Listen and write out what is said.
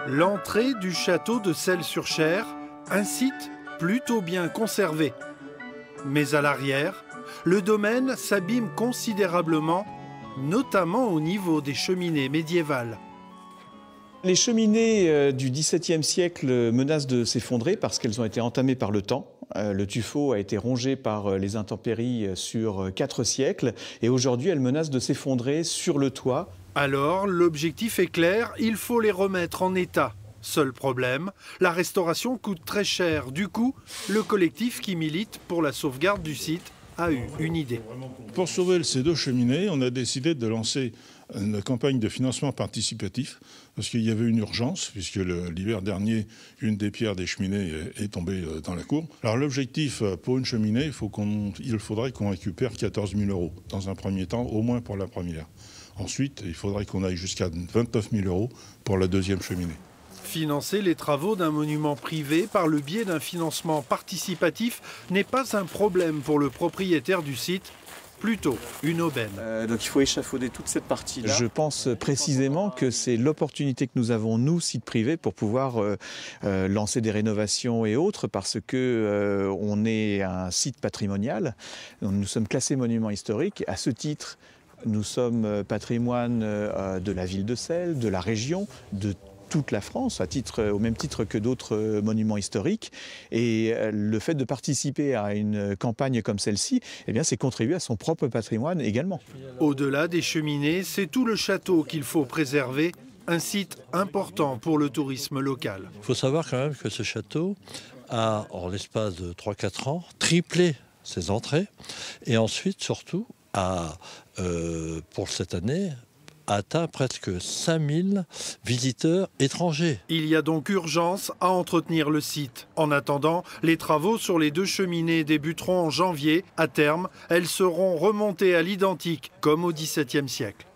L'entrée du château de Celles-sur-Cher, un site plutôt bien conservé. Mais à l'arrière, le domaine s'abîme considérablement, notamment au niveau des cheminées médiévales. Les cheminées du XVIIe siècle menacent de s'effondrer parce qu'elles ont été entamées par le temps. Le tuffeau a été rongé par les intempéries sur 4 siècles et aujourd'hui elles menacent de s'effondrer sur le toit. Alors, l'objectif est clair, il faut les remettre en état. Seul problème, la restauration coûte très cher. Du coup, le collectif qui milite pour la sauvegarde du site a eu une idée. Pour sauver ces 2 cheminées, on a décidé de lancer une campagne de financement participatif parce qu'il y avait une urgence, puisque l'hiver dernier, une des pierres des cheminées est tombée dans la cour. Alors l'objectif pour une cheminée, il faudrait qu'on récupère 14 000 € dans un premier temps, au moins pour la première. Ensuite, il faudrait qu'on aille jusqu'à 29 000 € pour la deuxième cheminée. Financer les travaux d'un monument privé par le biais d'un financement participatif n'est pas un problème pour le propriétaire du site, plutôt une aubaine. Donc il faut échafauder toute cette partie-là. Je pense précisément que c'est l'opportunité que nous avons, nous, sites privés, pour pouvoir lancer des rénovations et autres, parce que on est un site patrimonial, nous sommes classés monuments historiques. À ce titre, nous sommes patrimoine de la ville de Celles, de la région, de toute la France, au même titre que d'autres monuments historiques. Et le fait de participer à une campagne comme celle-ci, eh bien, c'est contribuer à son propre patrimoine également. Au-delà des cheminées, c'est tout le château qu'il faut préserver, un site important pour le tourisme local. Il faut savoir quand même que ce château a, en l'espace de 3-4 ans, triplé ses entrées et ensuite, surtout, pour cette année, atteint presque 5000 visiteurs étrangers. Il y a donc urgence à entretenir le site. En attendant, les travaux sur les 2 cheminées débuteront en janvier. À terme, elles seront remontées à l'identique, comme au XVIIe siècle.